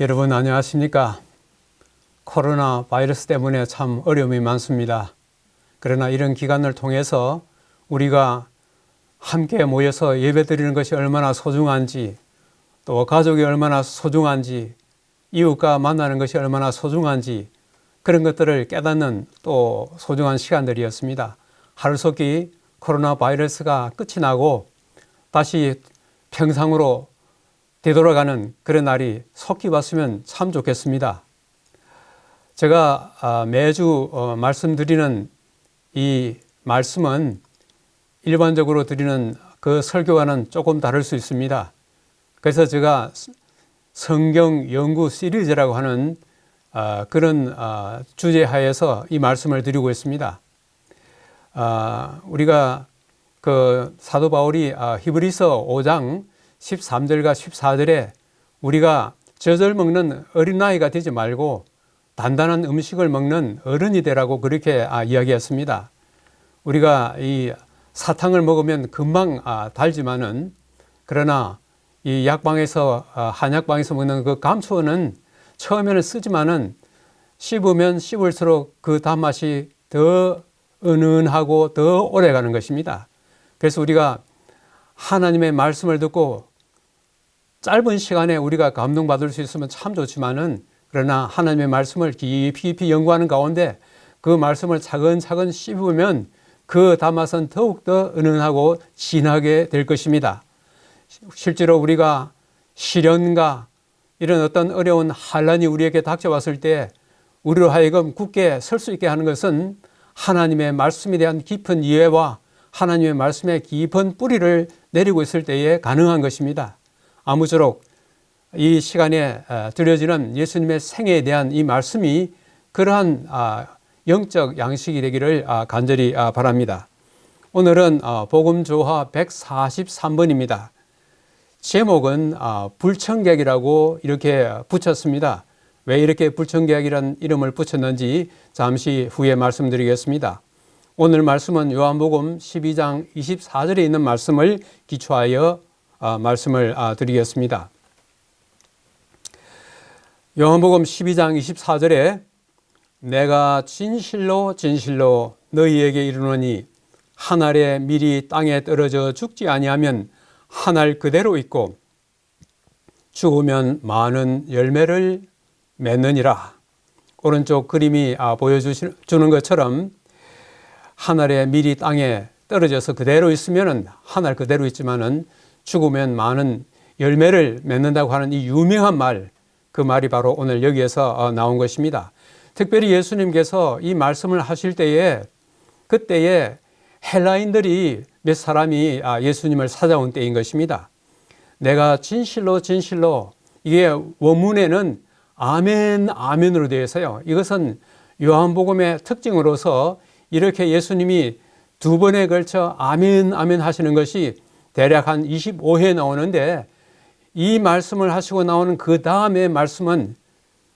여러분 안녕하십니까? 코로나 바이러스 때문에 참 어려움이 많습니다. 그러나 이런 기간을 통해서 우리가 함께 모여서 예배드리는 것이 얼마나 소중한지, 또 가족이 얼마나 소중한지, 이웃과 만나는 것이 얼마나 소중한지 그런 것들을 깨닫는 또 소중한 시간들이었습니다. 하루속히 코로나 바이러스가 끝이 나고 다시 평상으로 되돌아가는 그런 날이 속히 왔으면 참 좋겠습니다. 제가 매주 말씀드리는 이 말씀은 일반적으로 드리는 그 설교와는 조금 다를 수 있습니다. 그래서 제가 성경 연구 시리즈라고 하는 그런 주제 하에서 이 말씀을 드리고 있습니다. 우리가 그 사도 바울이 히브리서 5장 13절과 14절에 우리가 젖을 먹는 어린아이가 되지 말고 단단한 음식을 먹는 어른이 되라고 그렇게 이야기했습니다. 우리가 이 사탕을 먹으면 금방 달지만은, 그러나 이 약방에서 한약방에서 먹는 그 감초는 처음에는 쓰지만은 씹으면 씹을수록 그 단맛이 더 은은하고 더 오래 가는 것입니다. 그래서 우리가 하나님의 말씀을 듣고 짧은 시간에 우리가 감동받을 수 있으면 참 좋지만은, 그러나 하나님의 말씀을 깊이 연구하는 가운데 그 말씀을 차근차근 씹으면 그 단맛은 더욱더 은은하고 진하게 될 것입니다. 실제로 우리가 시련과 이런 어떤 어려운 환난이 우리에게 닥쳐왔을 때 우리로 하여금 굳게 설 수 있게 하는 것은 하나님의 말씀에 대한 깊은 이해와 하나님의 말씀에 깊은 뿌리를 내리고 있을 때에 가능한 것입니다. 아무쪼록 이 시간에 드려지는 예수님의 생애에 대한 이 말씀이 그러한 영적 양식이 되기를 간절히 바랍니다. 오늘은 복음조화 143번입니다. 제목은 불청객이라고 이렇게 붙였습니다. 왜 이렇게 불청객이라는 이름을 붙였는지 잠시 후에 말씀드리겠습니다. 오늘 말씀은 요한복음 12장 24절에 있는 말씀을 기초하여 말씀을 드리겠습니다. 요한복음 12장 24절에 내가 진실로 진실로 너희에게 이르노니 한 알의 밀이 땅에 떨어져 죽지 아니하면 한 알 그대로 있고 죽으면 많은 열매를 맺느니라. 오른쪽 그림이 보여주는 것처럼 한 알의 밀이 땅에 떨어져서 그대로 있으면 한 알 그대로 있지만은 죽으면 많은 열매를 맺는다고 하는 이 유명한 말, 그 말이 바로 오늘 여기에서 나온 것입니다. 특별히 예수님께서 이 말씀을 하실 때에 그때에 헬라인들이 몇 사람이 예수님을 찾아온 때인 것입니다. 내가 진실로 진실로, 이게 원문에는 아멘 아멘으로 되어 있어요. 이것은 요한복음의 특징으로서 이렇게 예수님이 두 번에 걸쳐 아멘 아멘 하시는 것이 대략 한 25회 나오는데, 이 말씀을 하시고 나오는 그 다음의 말씀은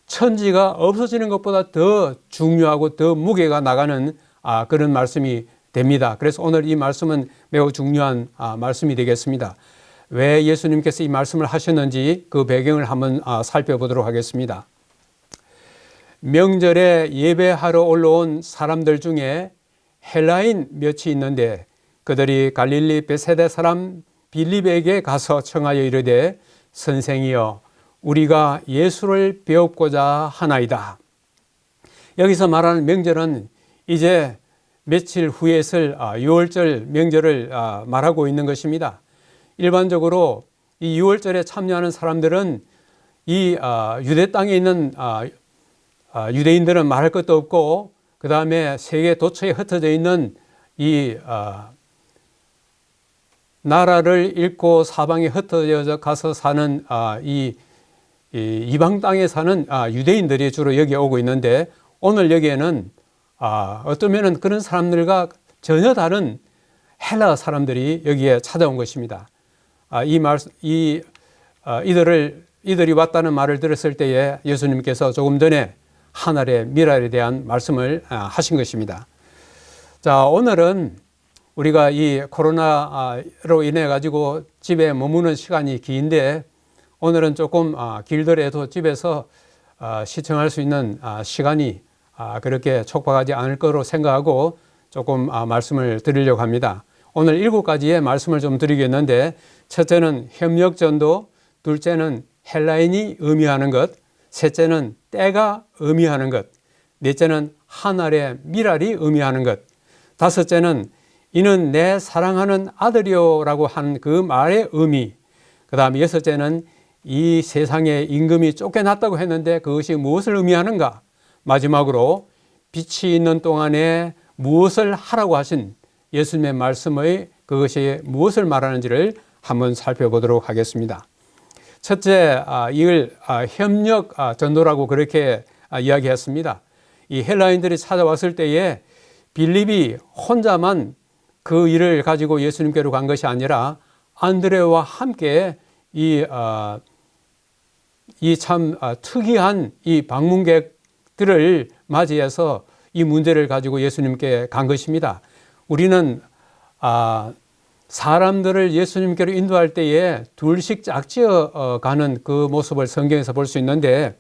천지가 없어지는 것보다 더 중요하고 더 무게가 나가는 그런 말씀이 됩니다. 그래서 오늘 이 말씀은 매우 중요한 말씀이 되겠습니다. 왜 예수님께서 이 말씀을 하셨는지 그 배경을 한번 살펴보도록 하겠습니다. 명절에 예배하러 올라온 사람들 중에 헬라인 몇이 있는데 그들이 갈릴리 베세다 사람 빌립에게 가서 청하여 이르되 선생이여 우리가 예수를 배우고자 하나이다. 여기서 말하는 명절은 이제 며칠 후에 있을 유월절 명절을 말하고 있는 것입니다. 일반적으로 이 유월절에 참여하는 사람들은 이 유대 땅에 있는 유대인들은 말할 것도 없고, 그 다음에 세계 도처에 흩어져 있는 이 나라를 잃고 사방에 흩어져 가서 사는 이 이방 땅에 사는 유대인들이 주로 여기에 오고 있는데, 오늘 여기에는 어쩌면은 그런 사람들과 전혀 다른 헬라 사람들이 여기에 찾아온 것입니다. 이들이 왔다는 말을 들었을 때에 예수님께서 조금 전에 하늘의 미랄에 대한 말씀을 하신 것입니다. 자, 오늘은 우리가 이 코로나로 인해 가지고 집에 머무는 시간이 긴데 오늘은 조금 길더라도 집에서 시청할 수 있는 시간이 그렇게 촉박하지 않을 거로 생각하고 조금 말씀을 드리려고 합니다. 오늘 7가지의 말씀을 좀 드리겠는데, 첫째는 협력전도, 둘째는 헬라인이 의미하는 것, 셋째는 때가 의미하는 것, 넷째는 하늘의 미랄이 의미하는 것, 다섯째는 이는 내 사랑하는 아들이요 라고 한 그 말의 의미, 그 다음에 여섯째는 이 세상에 임금이 쫓겨났다고 했는데 그것이 무엇을 의미하는가, 마지막으로 빛이 있는 동안에 무엇을 하라고 하신 예수님의 말씀의 그것이 무엇을 말하는지를 한번 살펴보도록 하겠습니다. 첫째, 이걸 협력 전도라고 그렇게 이야기했습니다. 이 헬라인들이 찾아왔을 때에 빌립이 혼자만 그 일을 가지고 예수님께로 간 것이 아니라 안드레와 함께 이 참 특이한 이 방문객들을 맞이해서 이 문제를 가지고 예수님께 간 것입니다. 우리는 사람들을 예수님께로 인도할 때에 둘씩 짝지어 가는 그 모습을 성경에서 볼 수 있는데,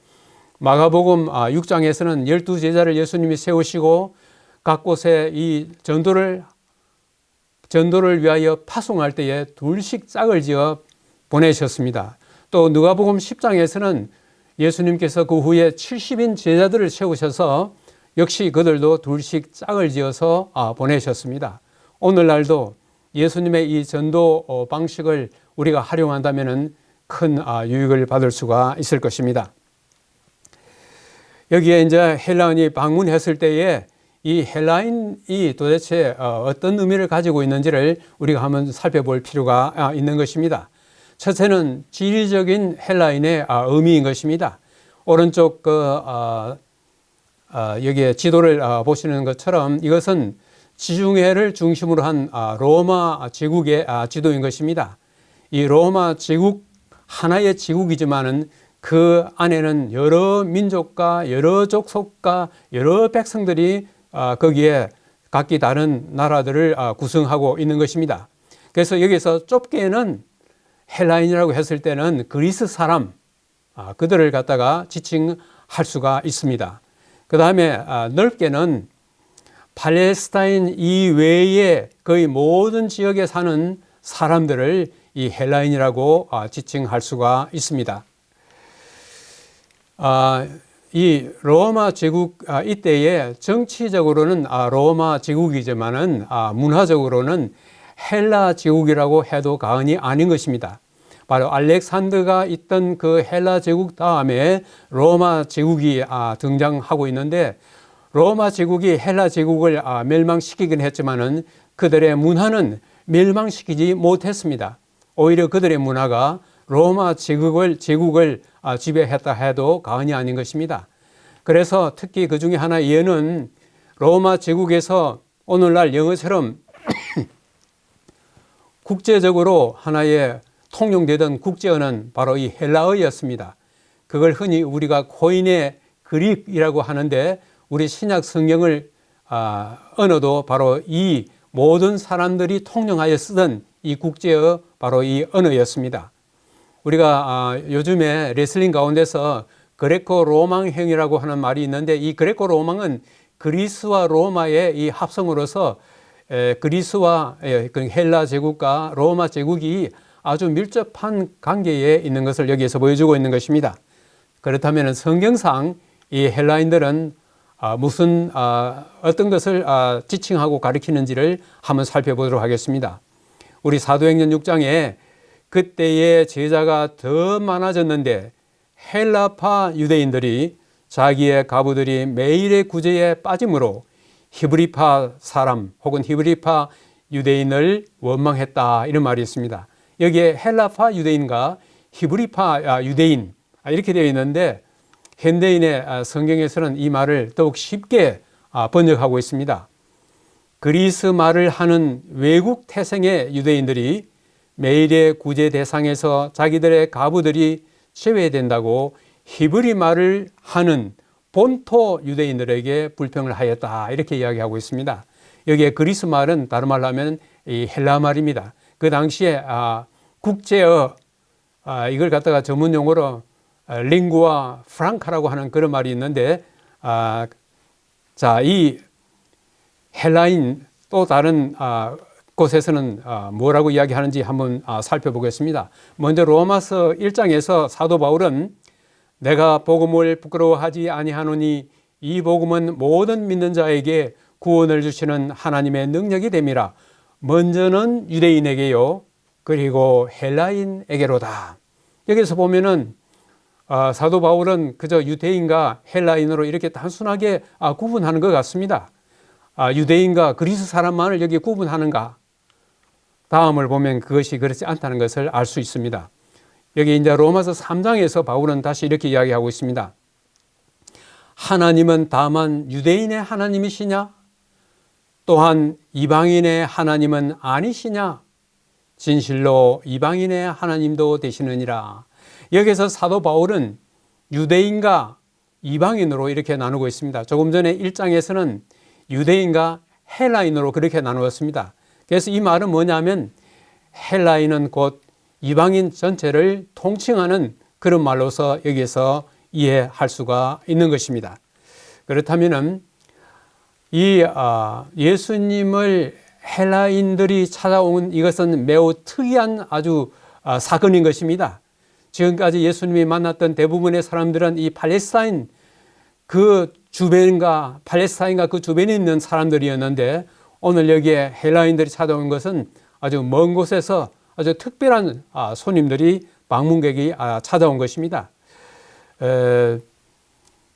마가복음 6장에서는 12제자를 예수님이 세우시고 각 곳에 이 전도를 위하여 파송할 때에 둘씩 짝을 지어 보내셨습니다. 또 누가복음 10장에서는 예수님께서 그 후에 70인 제자들을 세우셔서 역시 그들도 둘씩 짝을 지어서 보내셨습니다. 오늘날도 예수님의 이 전도 방식을 우리가 활용한다면 큰 유익을 받을 수가 있을 것입니다. 여기에 이제 헬라인이 방문했을 때에 이 헬라인이 도대체 어떤 의미를 가지고 있는지를 우리가 한번 살펴볼 필요가 있는 것입니다. 첫째는 지리적인 헬라인의 의미인 것입니다. 오른쪽 여기에 지도를 보시는 것처럼 이것은 지중해를 중심으로 한 로마 제국의 지도인 것입니다. 이 로마 제국, 하나의 제국이지만은 그 안에는 여러 민족과 여러 족속과 여러 백성들이 거기에 각기 다른 나라들을 구성하고 있는 것입니다. 그래서 여기서 좁게는 헬라인이라고 했을 때는 그리스 사람, 그들을 갖다가 지칭할 수가 있습니다. 그 다음에 넓게는 팔레스타인 이외의 거의 모든 지역에 사는 사람들을 이 헬라인이라고 지칭할 수가 있습니다. 이 로마 제국 이때에 정치적으로는 로마 제국이지만은 문화적으로는 헬라 제국이라고 해도 과언이 아닌 것입니다. 바로 알렉산더가 있던 그 헬라 제국 다음에 로마 제국이 등장하고 있는데, 로마 제국이 헬라 제국을 멸망시키긴 했지만은 그들의 문화는 멸망시키지 못했습니다. 오히려 그들의 문화가 로마 제국을 지배했다 해도 과언이 아닌 것입니다. 그래서 특히 그 중에 하나 예는 로마 제국에서 오늘날 영어처럼 국제적으로 하나의 통용되던 국제어는 바로 이 헬라어였습니다. 그걸 흔히 우리가 코인의 그릭이라고 하는데, 우리 신약 성경을 언어도 바로 이 모든 사람들이 통용하여 쓰던 이 국제어, 바로 이 언어였습니다. 우리가 요즘에 레슬링 가운데서 그레코 로망형이라고 하는 말이 있는데, 이 그레코 로망은 그리스와 로마의 이 합성으로서 그리스와 헬라 제국과 로마 제국이 아주 밀접한 관계에 있는 것을 여기에서 보여주고 있는 것입니다. 그렇다면 성경상 이 헬라인들은 무슨 어떤 것을 지칭하고 가리키는지를 한번 살펴보도록 하겠습니다. 우리 사도행전 6장에 그때의 제자가 더 많아졌는데 헬라파 유대인들이 자기의 가부들이 매일의 구제에 빠짐으로 히브리파 사람 혹은 히브리파 유대인을 원망했다, 이런 말이 있습니다. 여기에 헬라파 유대인과 히브리파 유대인 이렇게 되어 있는데, 현대인의 성경에서는 이 말을 더욱 쉽게 번역하고 있습니다. 그리스 말을 하는 외국 태생의 유대인들이 매일의 구제 대상에서 자기들의 가부들이 제외된다고 히브리 말을 하는 본토 유대인들에게 불평을 하였다, 이렇게 이야기하고 있습니다. 여기에 그리스 말은 다른 말로 하면 이 헬라 말입니다. 그 당시에 국제어 이걸 갖다가 전문 용어로 링구아 프랑카라고 하는 그런 말이 있는데, 자, 이 헬라인 또 다른 곳에서는 뭐라고 이야기하는지 한번 살펴보겠습니다. 먼저 로마서 1장에서 사도 바울은 내가 복음을 부끄러워하지 아니하노니 이 복음은 모든 믿는 자에게 구원을 주시는 하나님의 능력이 됨이라. 먼저는 유대인에게요, 그리고 헬라인에게로다. 여기서 보면은 사도 바울은 그저 유대인과 헬라인으로 이렇게 단순하게 구분하는 것 같습니다. 유대인과 그리스 사람만을 여기 구분하는가? 다음을 보면 그것이 그렇지 않다는 것을 알 수 있습니다. 여기 이제 로마서 3장에서 바울은 다시 이렇게 이야기하고 있습니다. 하나님은 다만 유대인의 하나님이시냐? 또한 이방인의 하나님은 아니시냐? 진실로 이방인의 하나님도 되시느니라. 여기서 사도 바울은 유대인과 이방인으로 이렇게 나누고 있습니다. 조금 전에 1장에서는 유대인과 헬라인으로 그렇게 나누었습니다. 그래서 이 말은 뭐냐면 헬라인은 곧 이방인 전체를 통칭하는 그런 말로서 여기에서 이해할 수가 있는 것입니다. 그렇다면 이 예수님을 헬라인들이 찾아온 이것은 매우 특이한 아주 사건인 것입니다. 지금까지 예수님이 만났던 대부분의 사람들은 이 팔레스타인 그 주변과 팔레스타인과 그 주변에 있는 사람들이었는데, 오늘 여기에 헬라인들이 찾아온 것은 아주 먼 곳에서 아주 특별한 손님들이, 방문객이 찾아온 것입니다.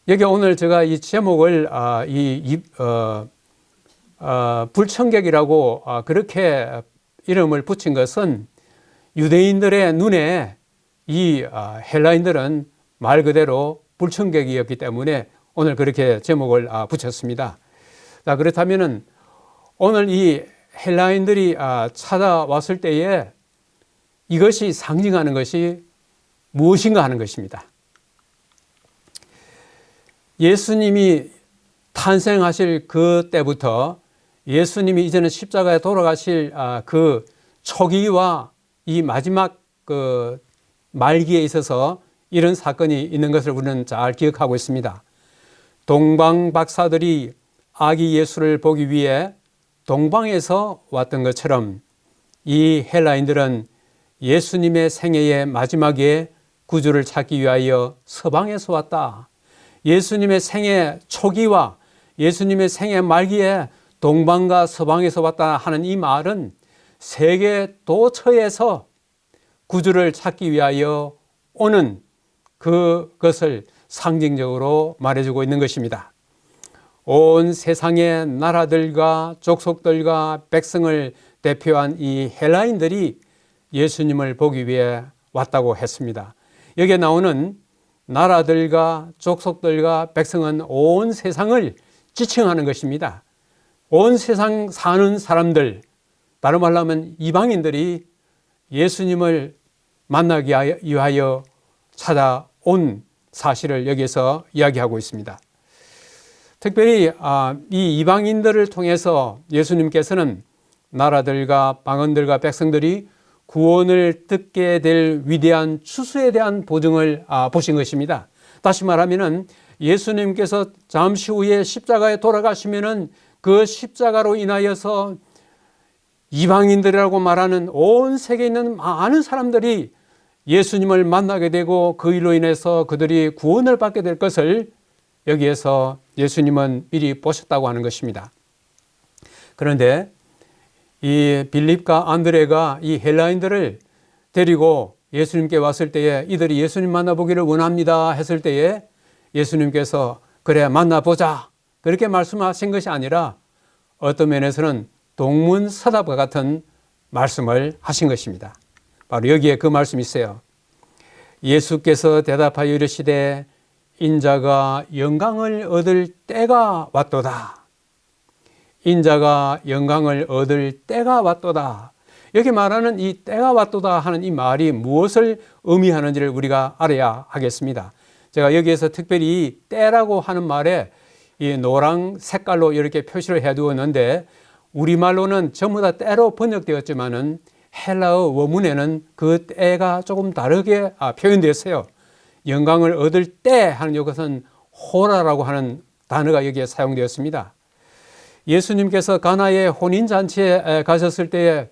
여기 오늘 제가 이 제목을 불청객이라고 그렇게 이름을 붙인 것은 유대인들의 눈에 이 헬라인들은 말 그대로 불청객이었기 때문에 오늘 그렇게 제목을 붙였습니다. 자, 그렇다면은 오늘 이 헬라인들이 찾아왔을 때에 이것이 상징하는 것이 무엇인가 하는 것입니다. 예수님이 탄생하실 그 때부터 예수님이 이제는 십자가에 돌아가실 그 초기와 이 마지막 그 말기에 있어서 이런 사건이 있는 것을 우리는 잘 기억하고 있습니다. 동방 박사들이 아기 예수를 보기 위해 동방에서 왔던 것처럼 이 헬라인들은 예수님의 생애의 마지막에 구주를 찾기 위하여 서방에서 왔다. 예수님의 생애 초기와 예수님의 생애 말기에 동방과 서방에서 왔다 하는 이 말은 세계 도처에서 구주를 찾기 위하여 오는 그것을 상징적으로 말해주고 있는 것입니다. 온 세상의 나라들과 족속들과 백성을 대표한 이 헬라인들이 예수님을 보기 위해 왔다고 했습니다. 여기에 나오는 나라들과 족속들과 백성은 온 세상을 지칭하는 것입니다. 온 세상 사는 사람들, 다른 말로 하면 이방인들이 예수님을 만나기 위하여 찾아온 사실을 여기서 이야기하고 있습니다. 특별히 이 이방인들을 통해서 예수님께서는 나라들과 방언들과 백성들이 구원을 듣게 될 위대한 추수에 대한 보증을 보신 것입니다. 다시 말하면 예수님께서 잠시 후에 십자가에 돌아가시면은 그 십자가로 인하여서 이방인들이라고 말하는 온 세계에 있는 많은 사람들이 예수님을 만나게 되고 그 일로 인해서 그들이 구원을 받게 될 것을 여기에서 예수님은 미리 보셨다고 하는 것입니다. 그런데 이 빌립과 안드레가 이 헬라인들을 데리고 예수님께 왔을 때에 이들이 예수님 만나보기를 원합니다 했을 때에 예수님께서 그래 만나보자 그렇게 말씀하신 것이 아니라 어떤 면에서는 동문서답과 같은 말씀을 하신 것입니다. 바로 여기에 그 말씀이 있어요. 예수께서 대답하여 이르시되 인자가 영광을 얻을 때가 왔도다. 인자가 영광을 얻을 때가 왔도다. 여기 말하는 이 때가 왔도다 하는 이 말이 무엇을 의미하는지를 우리가 알아야 하겠습니다. 제가 여기에서 특별히 이 때라고 하는 말에 이 노랑 색깔로 이렇게 표시를 해 두었는데 우리말로는 전부 다 때로 번역되었지만은 헬라어 원문에는 그 때가 조금 다르게 표현되었어요. 영광을 얻을 때 하는 이것은 호라라고 하는 단어가 여기에 사용되었습니다. 예수님께서 가나의 혼인잔치에 가셨을 때에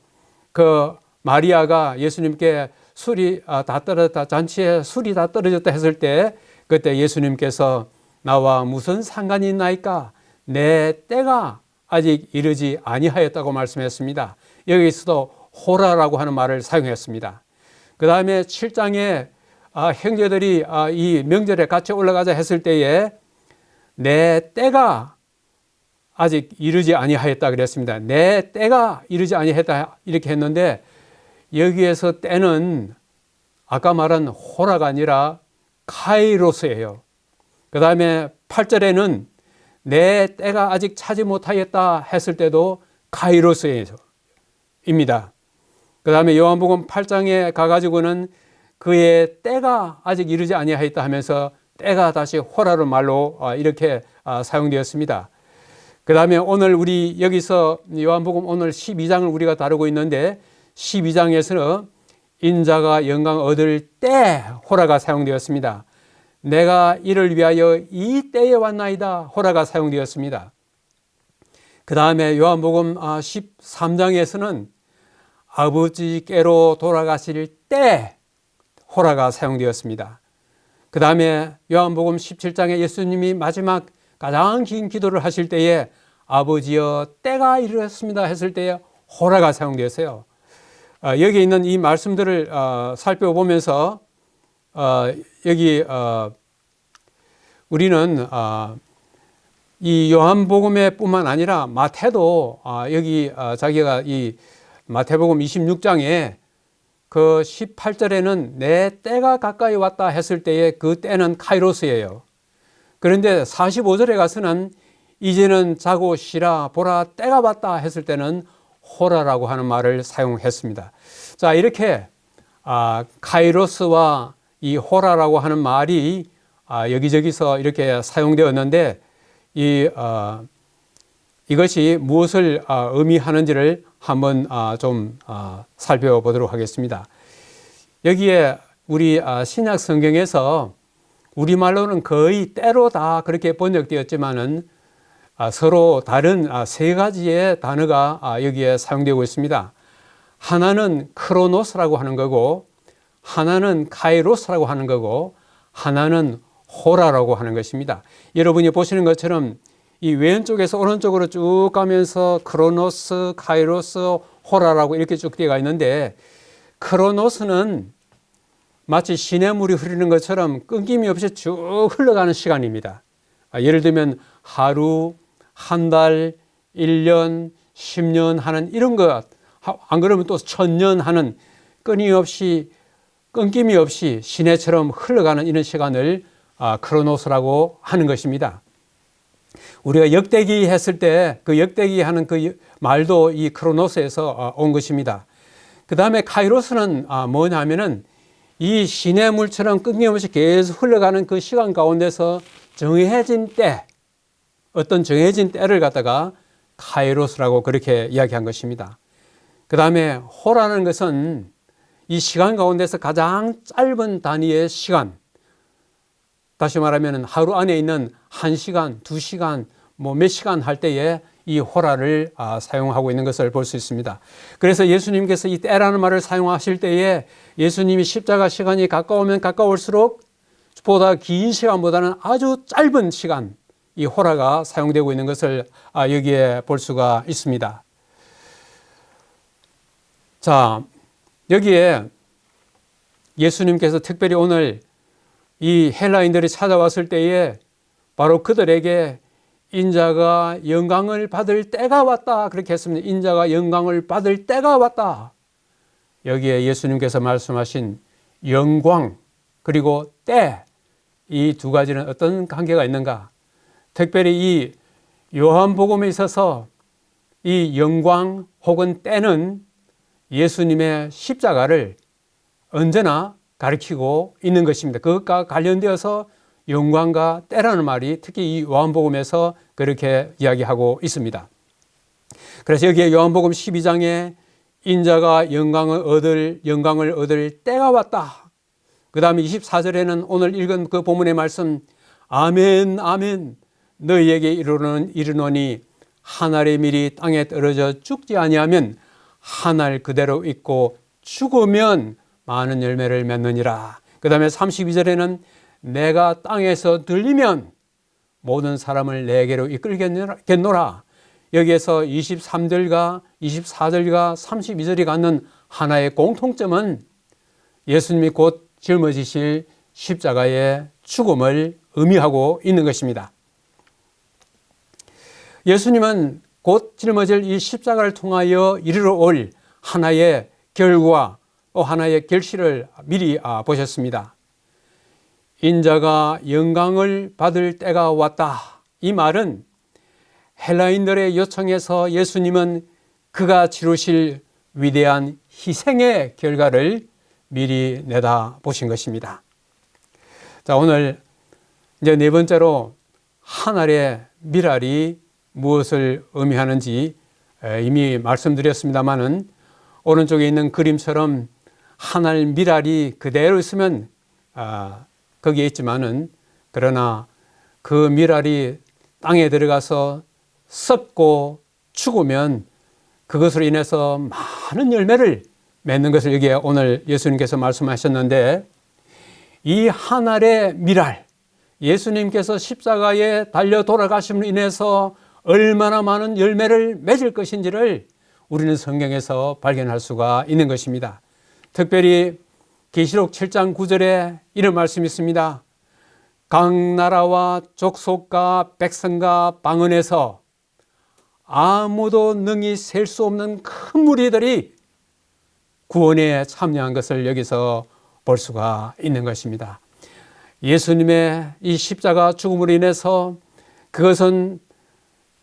그 마리아가 예수님께 술이 다 떨어졌다, 잔치에 술이 다 떨어졌다 했을 때 그때 예수님께서 나와 무슨 상관이 있나이까? 내 때가 아직 이르지 아니하였다고 말씀했습니다. 여기서도 호라라고 하는 말을 사용했습니다. 그 다음에 7장에 형제들이 이 명절에 같이 올라가자 했을 때에 내 때가 아직 이르지 아니하였다 그랬습니다. 내 때가 이르지 아니하였다 이렇게 했는데 여기에서 때는 아까 말한 호라가 아니라 카이로스예요. 그 다음에 8절에는 내 때가 아직 차지 못하였다 했을 때도 카이로스입니다. 그 다음에 요한복음 8장에 가가지고는 그의 때가 아직 이르지 아니하였다 하면서 때가 다시 호라로 말로 이렇게 사용되었습니다. 그 다음에 오늘 우리 여기서 요한복음 오늘 12장을 우리가 다루고 있는데 12장에서는 인자가 영광 얻을 때 호라가 사용되었습니다. 내가 이를 위하여 이 때에 왔나이다 호라가 사용되었습니다. 그 다음에 요한복음 13장에서는 아버지께로 돌아가실 때 호라가 사용되었습니다. 그 다음에 요한복음 17장에 예수님이 마지막 가장 긴 기도를 하실 때에 아버지여 때가 이르렀습니다 했을 때에 호라가 사용되었어요. 여기 있는 이 말씀들을 살펴보면서 여기 우리는 이 요한복음에 뿐만 아니라 마태도 여기 자기가 이 마태복음 26장에 그 18절에는 내 때가 가까이 왔다 했을 때에 그 때는 카이로스예요. 그런데 45절에 가서는 이제는 자고 쉬라 보라 때가 왔다 했을 때는 호라라고 하는 말을 사용했습니다. 자, 이렇게 카이로스와 이 호라라고 하는 말이 여기저기서 이렇게 사용되었는데 이것이 무엇을 의미하는지를 한번 좀 살펴보도록 하겠습니다. 여기에 우리 신약 성경에서 우리말로는 거의 때로 다 그렇게 번역되었지만은 서로 다른 세 가지의 단어가 여기에 사용되고 있습니다. 하나는 크로노스라고 하는 거고, 하나는 카이로스라고 하는 거고, 하나는 호라라고 하는 것입니다. 여러분이 보시는 것처럼 이 왼쪽에서 오른쪽으로 쭉 가면서 크로노스, 카이로스, 호라라고 이렇게 쭉 되어 있는데, 크로노스는 마치 시냇물이 흐르는 것처럼 끊김이 없이 쭉 흘러가는 시간입니다. 예를 들면 하루, 한 달, 1년, 10년 하는 이런 것, 안 그러면 또 1000년 하는 끊김이 없이 시내처럼 흘러가는 이런 시간을 크로노스라고 하는 것입니다. 우리가 역대기 했을 때 그 역대기 하는 그 말도 이 크로노스에서 온 것입니다. 그 다음에 카이로스는 뭐냐면은 이 시냇물처럼 끊김없이 계속 흘러가는 그 시간 가운데서 정해진 때, 어떤 정해진 때를 갖다가 카이로스라고 그렇게 이야기한 것입니다. 그 다음에 호라는 것은 이 시간 가운데서 가장 짧은 단위의 시간, 다시 말하면 하루 안에 있는 1시간, 2시간, 몇 시간 할 때에 이 호라를 사용하고 있는 것을 볼 수 있습니다. 그래서 예수님께서 이 때라는 말을 사용하실 때에 예수님이 십자가 시간이 가까우면 가까울수록 보다 긴 시간보다는 아주 짧은 시간, 이 호라가 사용되고 있는 것을 여기에 볼 수가 있습니다. 자, 여기에 예수님께서 특별히 오늘 이 헬라인들이 찾아왔을 때에 바로 그들에게 인자가 영광을 받을 때가 왔다 그렇게 했습니다. 인자가 영광을 받을 때가 왔다. 여기에 예수님께서 말씀하신 영광 그리고 때, 이 두 가지는 어떤 관계가 있는가? 특별히 이 요한복음에 있어서 이 영광 혹은 때는 예수님의 십자가를 언제나 가리키고 있는 것입니다. 그것과 관련되어서 영광과 때라는 말이 특히 이 요한복음에서 그렇게 이야기하고 있습니다. 그래서 여기에 요한복음 12장에 인자가 영광을 얻을 때가 왔다. 그 다음에 24절에는 오늘 읽은 그 본문의 말씀, 아멘 아멘 너희에게 이르노니 한 알의 밀이 땅에 떨어져 죽지 아니하면 한 알 그대로 있고 죽으면 많은 열매를 맺느니라. 그 다음에 32절에는 내가 땅에서 들리면 모든 사람을 내게로 이끌겠노라. 여기에서 23절과 24절과 32절이 갖는 하나의 공통점은 예수님이 곧 짊어지실 십자가의 죽음을 의미하고 있는 것입니다. 예수님은 곧 짊어질 이 십자가를 통하여 이르러 올 하나의 결과 또 하나의 결실을 미리 보셨습니다. 인자가 영광을 받을 때가 왔다. 이 말은 헬라인들의 요청에서 예수님은 그가 치르실 위대한 희생의 결과를 미리 내다 보신 것입니다. 자, 오늘 이제 네 번째로 한 알의 밀알이 무엇을 의미하는지 이미 말씀드렸습니다마는 오른쪽에 있는 그림처럼 한 알 밀알이 그대로 있으면 거기에 있지만은 그러나 그 밀알이 땅에 들어가서 썩고 죽으면 그것으로 인해서 많은 열매를 맺는 것을 여기에 오늘 예수님께서 말씀하셨는데, 이 한 알의 밀알, 예수님께서 십자가에 달려 돌아가심으로 인해서 얼마나 많은 열매를 맺을 것인지를 우리는 성경에서 발견할 수가 있는 것입니다. 특별히 계시록 7장 9절에 이런 말씀이 있습니다. 각 나라와 족속과 백성과 방언에서 아무도 능히 셀 수 없는 큰 무리들이 구원에 참여한 것을 여기서 볼 수가 있는 것입니다. 예수님의 이 십자가 죽음으로 인해서 그것은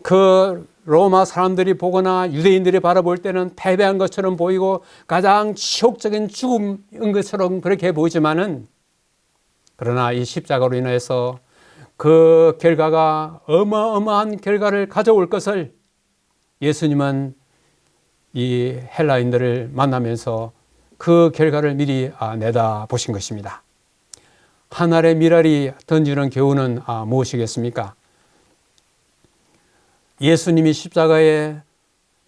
그 로마 사람들이 보거나 유대인들이 바라볼 때는 패배한 것처럼 보이고 가장 치욕적인 죽음인 것처럼 그렇게 보이지만은, 그러나 이 십자가로 인해서 그 결과가 어마어마한 결과를 가져올 것을 예수님은 이 헬라인들을 만나면서 그 결과를 미리 내다 보신 것입니다. 한 알의 밀알이 던지는 교훈은 무엇이겠습니까? 예수님이 십자가에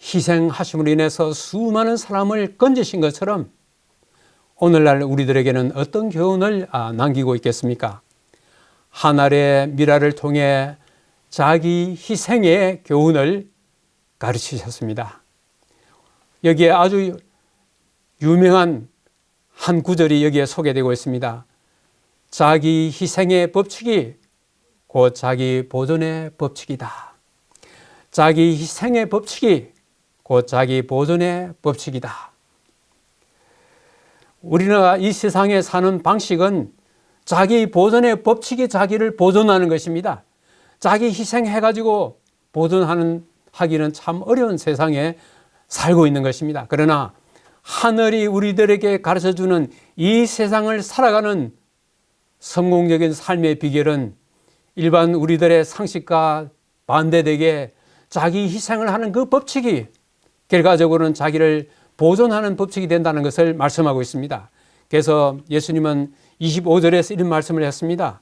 희생하심으로 인해서 수많은 사람을 건지신 것처럼 오늘날 우리들에게는 어떤 교훈을 남기고 있겠습니까? 한 알의 밀알을 통해 자기 희생의 교훈을 가르치셨습니다. 여기에 아주 유명한 한 구절이 여기에 소개되고 있습니다. 자기 희생의 법칙이 곧 자기 보존의 법칙이다. 자기 희생의 법칙이 곧 자기 보존의 법칙이다. 우리나라 이 세상에 사는 방식은 자기 보존의 법칙이 자기를 보존하는 것입니다. 자기 희생해가지고 하기는 참 어려운 세상에 살고 있는 것입니다. 그러나 하늘이 우리들에게 가르쳐주는 이 세상을 살아가는 성공적인 삶의 비결은 일반 우리들의 상식과 반대되게 자기 희생을 하는 그 법칙이 결과적으로는 자기를 보존하는 법칙이 된다는 것을 말씀하고 있습니다. 그래서 예수님은 25절에서 이런 말씀을 했습니다.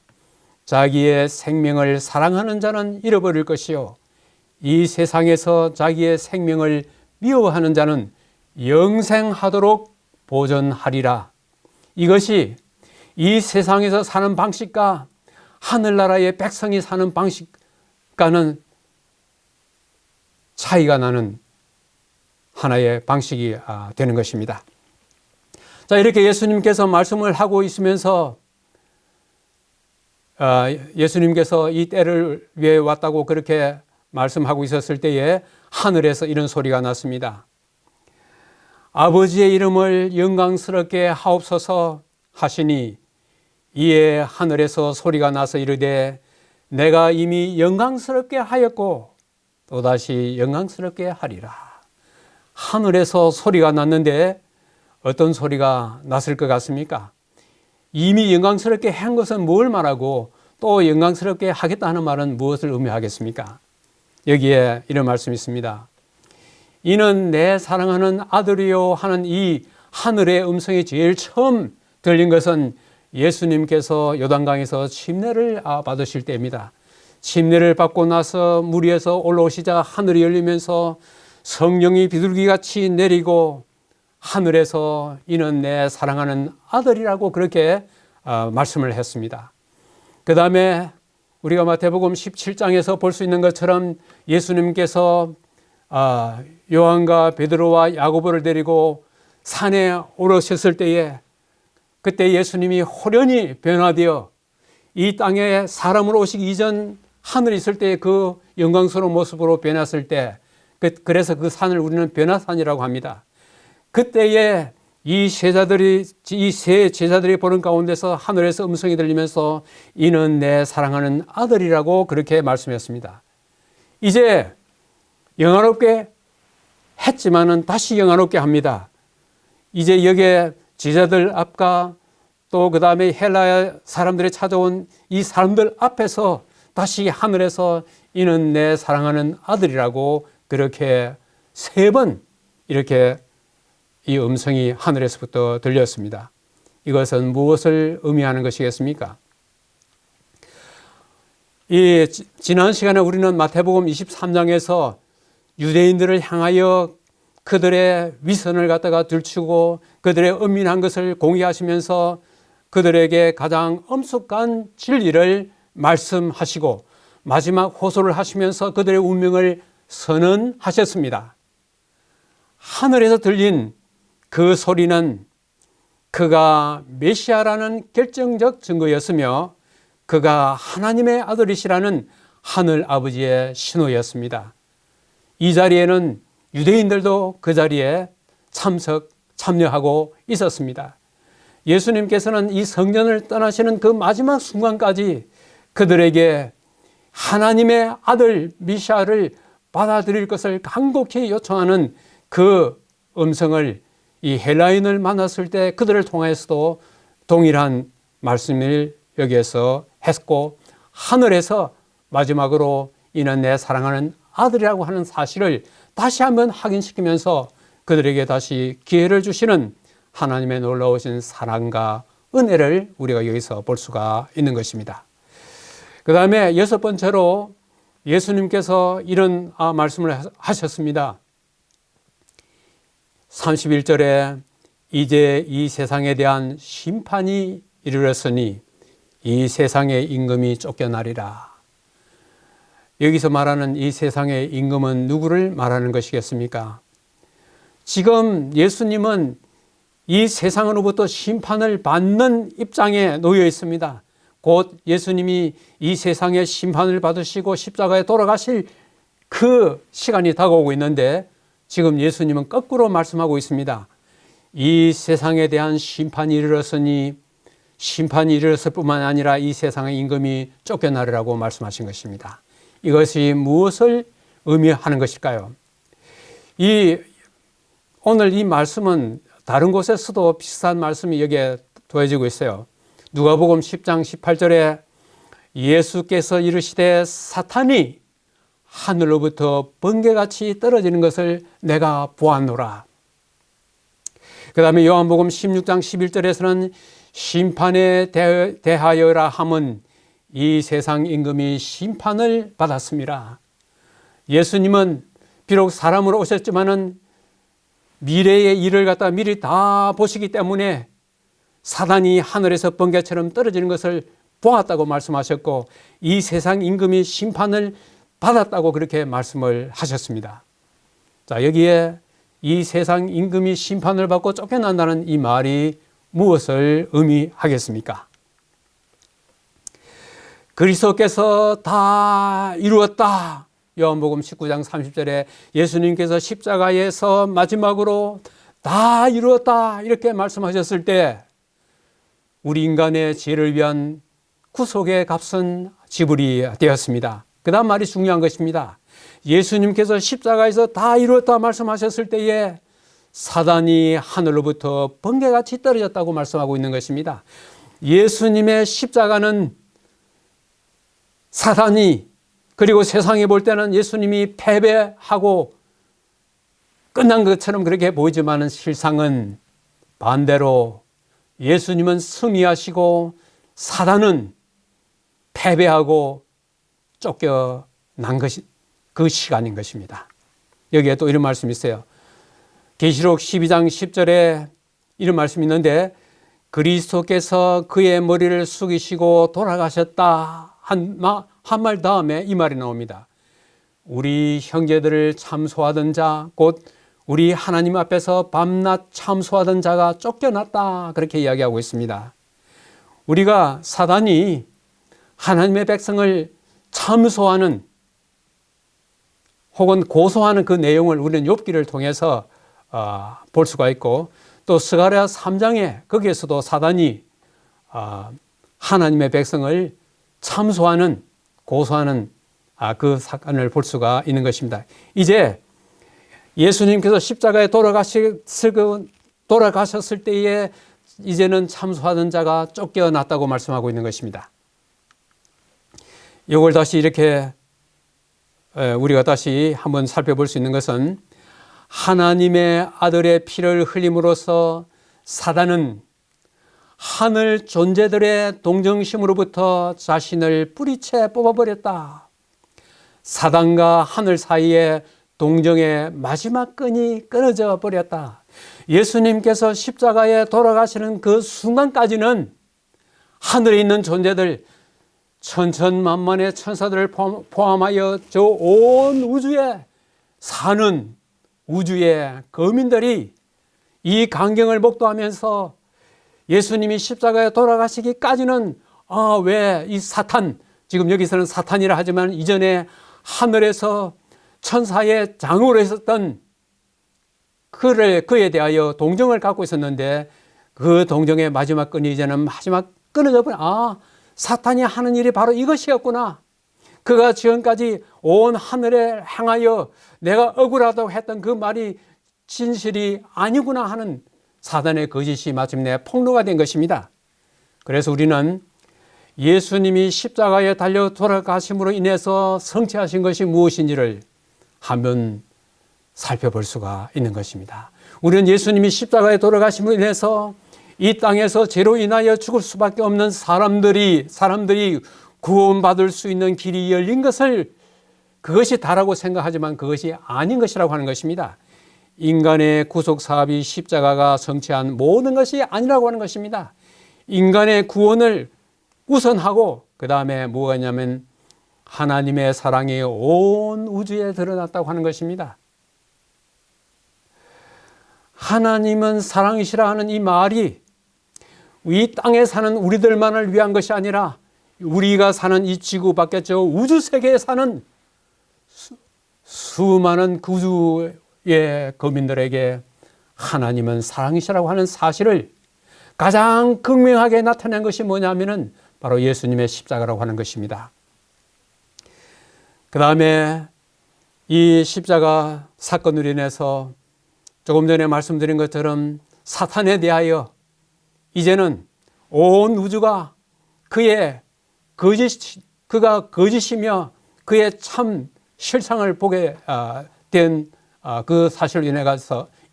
자기의 생명을 사랑하는 자는 잃어버릴 것이요, 이 세상에서 자기의 생명을 미워하는 자는 영생하도록 보존하리라. 이것이 이 세상에서 사는 방식과 하늘나라의 백성이 사는 방식과는 차이가 나는 하나의 방식이 되는 것입니다. 자, 이렇게 예수님께서 말씀을 하고 있으면서 예수님께서 이 때를 위해 왔다고 그렇게 말씀하고 있었을 때에 하늘에서 이런 소리가 났습니다. 아버지의 이름을 영광스럽게 하옵소서 하시니 이에 하늘에서 소리가 나서 이르되 내가 이미 영광스럽게 하였고 또다시 영광스럽게 하리라. 하늘에서 소리가 났는데 어떤 소리가 났을 것 같습니까? 이미 영광스럽게 한 것은 뭘 말하고 또 영광스럽게 하겠다 하는 말은 무엇을 의미하겠습니까? 여기에 이런 말씀이 있습니다. 이는 내 사랑하는 아들이요 하는 이 하늘의 음성이 제일 처음 들린 것은 예수님께서 요단강에서 침례를 받으실 때입니다. 침례를 받고 나서 물 위에서 올라오시자 하늘이 열리면서 성령이 비둘기같이 내리고 하늘에서 이는 내 사랑하는 아들이라고 그렇게 말씀을 했습니다. 그 다음에 우리가 마태복음 17장에서 볼 수 있는 것처럼 예수님께서 요한과 베드로와 야고보를 데리고 산에 오르셨을 때에 그때 예수님이 호련히 변화되어 이 땅에 사람으로 오시기 이전 하늘에 있을 때의 그 영광스러운 모습으로 변했을 때, 그래서 그 산을 우리는 변화산이라고 합니다. 그때에 이 세 제자들이 보는 가운데서 하늘에서 음성이 들리면서 이는 내 사랑하는 아들이라고 그렇게 말씀했습니다. 이제 영화롭게 했지만은 다시 영화롭게 합니다. 이제 여기에 제자들 앞과 또 그 다음에 헬라 사람들이 찾아온 이 사람들 앞에서 다시 하늘에서 이는 내 사랑하는 아들이라고 그렇게 3번 이렇게 이 음성이 하늘에서부터 들렸습니다. 이것은 무엇을 의미하는 것이겠습니까? 이 지난 시간에 우리는 마태복음 23장에서 유대인들을 향하여 그들의 위선을 갖다가 들추고 그들의 은밀한 것을 공개하시면서 그들에게 가장 엄숙한 진리를 말씀하시고 마지막 호소를 하시면서 그들의 운명을 선언하셨습니다. 하늘에서 들린 그 소리는 그가 메시아라는 결정적 증거였으며 그가 하나님의 아들이시라는 하늘 아버지의 신호였습니다. 이 자리에는 유대인들도 그 자리에 참여하고 있었습니다. 예수님께서는 이 성전을 떠나시는 그 마지막 순간까지 그들에게 하나님의 아들 메시아를 받아들일 것을 간곡히 요청하는 그 음성을 이 헬라인을 만났을 때 그들을 통해서도 동일한 말씀을 여기에서 했고 하늘에서 마지막으로 이는 내 사랑하는 아들이라고 하는 사실을 다시 한번 확인시키면서 그들에게 다시 기회를 주시는 하나님의 놀라우신 사랑과 은혜를 우리가 여기서 볼 수가 있는 것입니다. 그 다음에 6번째로 예수님께서 이런 말씀을 하셨습니다. 31절에 이제 이 세상에 대한 심판이 이르렀으니 이 세상의 임금이 쫓겨나리라. 여기서 말하는 이 세상의 임금은 누구를 말하는 것이겠습니까? 지금 예수님은 이 세상으로부터 심판을 받는 입장에 놓여 있습니다. 곧 예수님이 이 세상의 심판을 받으시고 십자가에 돌아가실 그 시간이 다가오고 있는데 지금 예수님은 거꾸로 말씀하고 있습니다. 이 세상에 대한 심판이 이르렀으니 심판이 이르렀을 뿐만 아니라 이 세상의 임금이 쫓겨나리라고 말씀하신 것입니다. 이것이 무엇을 의미하는 것일까요? 오늘 이 말씀은 다른 곳에서도 비슷한 말씀이 여기에 더해지고 있어요. 누가복음 10장 18절에 예수께서 이르시되 사탄이 하늘로부터 번개같이 떨어지는 것을 내가 보았노라. 그 다음에 요한복음 16장 11절에서는 심판에 대하여라 함은 이 세상 임금이 심판을 받았습니다. 예수님은 비록 사람으로 오셨지만은 미래의 일을 갖다 미리 다 보시기 때문에 사단이 하늘에서 번개처럼 떨어지는 것을 보았다고 말씀하셨고 이 세상 임금이 심판을 받았다고 그렇게 말씀을 하셨습니다. 자, 여기에 이 세상 임금이 심판을 받고 쫓겨난다는 이 말이 무엇을 의미하겠습니까? 그리스도께서 다 이루었다. 요한복음 19장 30절에 예수님께서 십자가에서 마지막으로 다 이루었다 이렇게 말씀하셨을 때 우리 인간의 죄를 위한 구속의 값은 지불이 되었습니다. 그 다음 말이 중요한 것입니다. 예수님께서 십자가에서 다 이루었다 말씀하셨을 때에 사단이 하늘로부터 번개같이 떨어졌다고 말씀하고 있는 것입니다. 예수님의 십자가는 사단이 그리고 세상에 볼 때는 예수님이 패배하고 끝난 것처럼 그렇게 보이지만 실상은 반대로 예수님은 승리하시고 사단은 패배하고 쫓겨난 것이 그 시간인 것입니다. 여기에 또 이런 말씀이 있어요. 계시록 12장 10절에 이런 말씀이 있는데 그리스도께서 그의 머리를 숙이시고 돌아가셨다 한 말 다음에 이 말이 나옵니다. 우리 형제들을 참소하던 자, 곧 우리 하나님 앞에서 밤낮 참소하던 자가 쫓겨났다, 그렇게 이야기하고 있습니다. 우리가 사단이 하나님의 백성을 참소하는 혹은 고소하는 그 내용을 우리는 욥기를 통해서 볼 수가 있고, 또 스가랴 3장에 거기에서도 사단이 하나님의 백성을 참소하는, 고소하는 그 사건을 볼 수가 있는 것입니다. 이제 예수님께서 십자가에 돌아가셨을 때에 이제는 참소하던 자가 쫓겨났다고 말씀하고 있는 것입니다. 이걸 다시 이렇게 우리가 다시 한번 살펴볼 수 있는 것은 하나님의 아들의 피를 흘림으로써 사단은 하늘 존재들의 동정심으로부터 자신을 뿌리채 뽑아버렸다. 사단과 하늘 사이에 동정의 마지막 끈이 끊어져 버렸다. 예수님께서 십자가에 돌아가시는 그 순간까지는 하늘에 있는 존재들, 천천만만의 천사들을 포함하여 저 온 우주에 사는 우주의 거민들이 이 광경을 목도하면서 예수님이 십자가에 돌아가시기까지는 왜 이 사탄, 지금 여기서는 사탄이라 하지만 이전에 하늘에서 천사의 장으로 있었던 그에 대하여 동정을 갖고 있었는데 그 동정의 마지막 끈이 이제는 마지막 끊어져 버려. 사탄이 하는 일이 바로 이것이었구나. 그가 지금까지 온 하늘에 향하여 내가 억울하다고 했던 그 말이 진실이 아니구나 하는 사단의 거짓이 마침내 폭로가 된 것입니다. 그래서 우리는 예수님이 십자가에 달려 돌아가심으로 인해서 성취하신 것이 무엇인지를 한번 살펴볼 수가 있는 것입니다. 우리는 예수님이 십자가에 돌아가심으로 인해서 이 땅에서 죄로 인하여 죽을 수밖에 없는 사람들이 구원받을 수 있는 길이 열린 것을, 그것이 다라고 생각하지만 그것이 아닌 것이라고 하는 것입니다. 인간의 구속 사업이 십자가가 성취한 모든 것이 아니라고 하는 것입니다. 인간의 구원을 우선하고 그 다음에 뭐가 있냐면 하나님의 사랑이 온 우주에 드러났다고 하는 것입니다. 하나님은 사랑이시라 하는 이 말이 이 땅에 사는 우리들만을 위한 것이 아니라 우리가 사는 이 지구 밖에 저 우주 세계에 사는 수많은 구주의 거민들에게 하나님은 사랑이시라고 하는 사실을 가장 극명하게 나타낸 것이 뭐냐면은 바로 예수님의 십자가라고 하는 것입니다. 그 다음에 이 십자가 사건으로 인해서 조금 전에 말씀드린 것처럼 사탄에 대하여 이제는 온 우주가 그가 거짓이며 그의 참 실상을 보게 된 그 사실로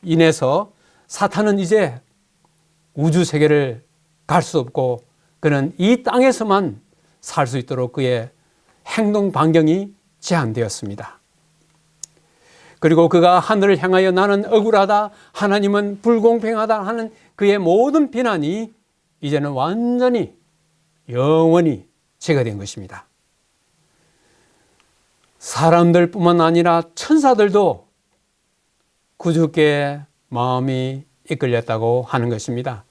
인해서 사탄은 이제 우주 세계를 갈 수 없고 그는 이 땅에서만 살 수 있도록 그의 행동 반경이 제한되었습니다. 그리고 그가 하늘을 향하여 나는 억울하다, 하나님은 불공평하다 하는 그의 모든 비난이 이제는 완전히 영원히 제거된 것입니다. 사람들뿐만 아니라 천사들도 구주께 마음이 이끌렸다고 하는 것입니다.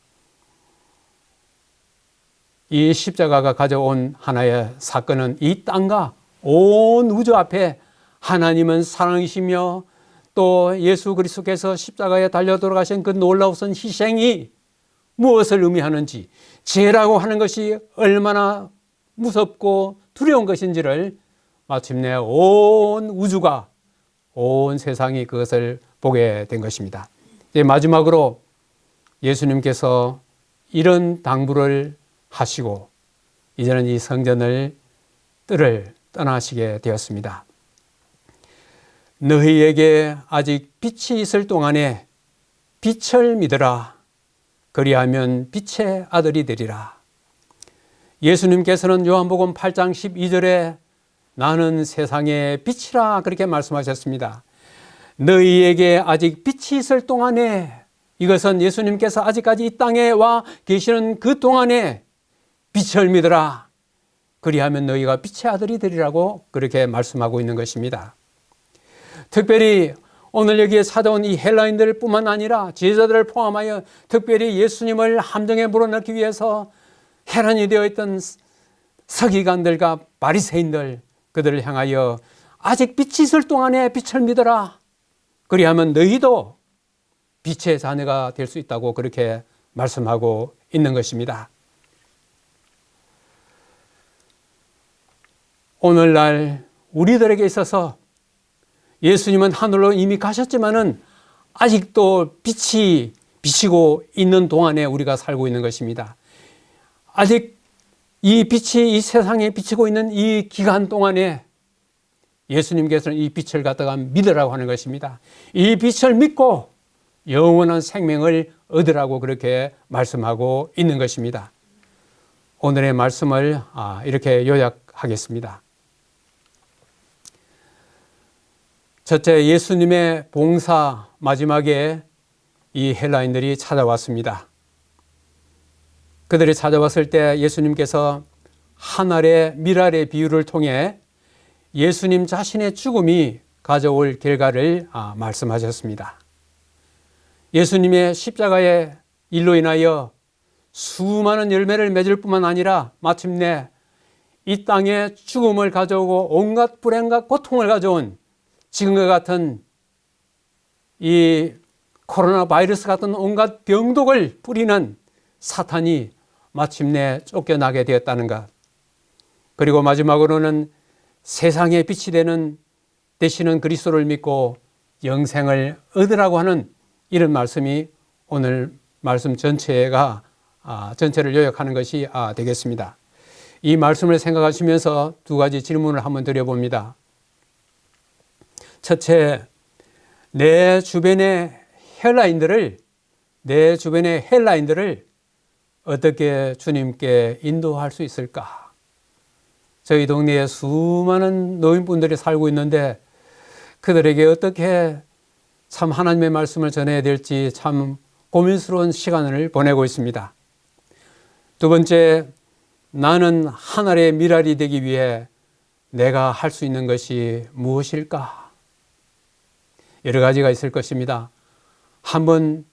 이 십자가가 가져온 하나의 사건은 이 땅과 온 우주 앞에 하나님은 사랑이시며 또 예수 그리스도께서 십자가에 달려 돌아가신 그 놀라우신 희생이 무엇을 의미하는지, 죄라고 하는 것이 얼마나 무섭고 두려운 것인지를 마침내 온 우주가, 온 세상이 그것을 보게 된 것입니다. 이제 마지막으로 예수님께서 이런 당부를 하시고 이제는 이 성전을 뜰을 떠나시게 되었습니다. 너희에게 아직 빛이 있을 동안에 빛을 믿으라. 그리하면 빛의 아들이 되리라. 예수님께서는 요한복음 8장 12절에 나는 세상의 빛이라 그렇게 말씀하셨습니다. 너희에게 아직 빛이 있을 동안에, 이것은 예수님께서 아직까지 이 땅에 와 계시는 그 동안에 빛을 믿으라. 그리하면 너희가 빛의 아들이 되리라고 그렇게 말씀하고 있는 것입니다. 특별히 오늘 여기에 찾아온 이 헬라인들 뿐만 아니라 제자들을 포함하여 특별히 예수님을 함정에 물어넣기 위해서 해란이 되어 있던 서기관들과 바리새인들, 그들을 향하여 아직 빛이 있을 동안에 빛을 믿어라. 그리하면 너희도 빛의 자녀가 될 수 있다고 그렇게 말씀하고 있는 것입니다. 오늘날 우리들에게 있어서 예수님은 하늘로 이미 가셨지만은 아직도 빛이 비치고 있는 동안에 우리가 살고 있는 것입니다. 아직 이 빛이 이 세상에 비치고 있는 이 기간 동안에 예수님께서는 이 빛을 갖다가 믿으라고 하는 것입니다. 이 빛을 믿고 영원한 생명을 얻으라고 그렇게 말씀하고 있는 것입니다. 오늘의 말씀을 이렇게 요약하겠습니다. 첫째, 예수님의 봉사 마지막에 이 헬라인들이 찾아왔습니다. 그들이 찾아왔을 때 예수님께서 한 알의 밀알의 비유를 통해 예수님 자신의 죽음이 가져올 결과를 말씀하셨습니다. 예수님의 십자가의 일로 인하여 수많은 열매를 맺을 뿐만 아니라 마침내 이 땅에 죽음을 가져오고 온갖 불행과 고통을 가져온 지금과 같은 이 코로나 바이러스 같은 온갖 병독을 뿌리는 사탄이 마침내 쫓겨나게 되었다는 것. 그리고 마지막으로는 세상의 빛이 되시는 그리스도를 믿고 영생을 얻으라고 하는 이런 말씀이 오늘 말씀 전체를 요약하는 것이 되겠습니다. 이 말씀을 생각하시면서 두 가지 질문을 한번 드려봅니다. 첫째, 내 주변의 헬라인들을 어떻게 주님께 인도할 수 있을까? 저희 동네에 수많은 노인분들이 살고 있는데 그들에게 어떻게 참 하나님의 말씀을 전해야 될지 참 고민스러운 시간을 보내고 있습니다. 두 번째, 나는 하늘의 밀알이 되기 위해 내가 할 수 있는 것이 무엇일까? 여러 가지가 있을 것입니다. 한번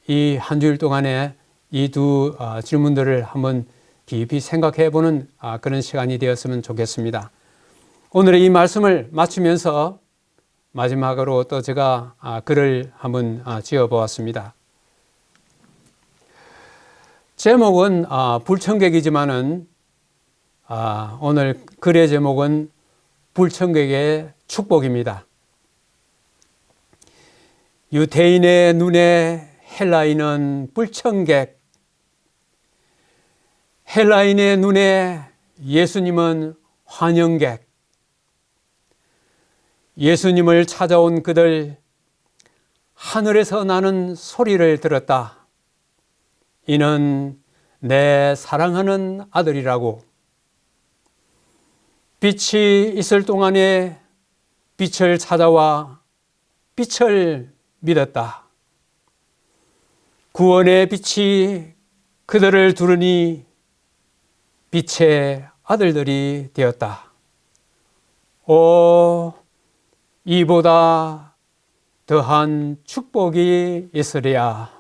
이 한 주일 동안에 이 두 질문들을 한번 깊이 생각해 보는 그런 시간이 되었으면 좋겠습니다. 오늘의 이 말씀을 마치면서 마지막으로 또 제가 글을 한번 지어 보았습니다. 제목은 불청객이지만은 오늘 글의 제목은 불청객의 축복입니다. 유대인의 눈에 헬라인은 불청객, 헬라인의 눈에 예수님은 환영객. 예수님을 찾아온 그들, 하늘에서 나는 소리를 들었다. 이는 내 사랑하는 아들이라고. 빛이 있을 동안에 빛을 찾아와 빛을 믿었다. 구원의 빛이 그들을 두르니 빛의 아들들이 되었다. 이보다 더한 축복이 있으랴.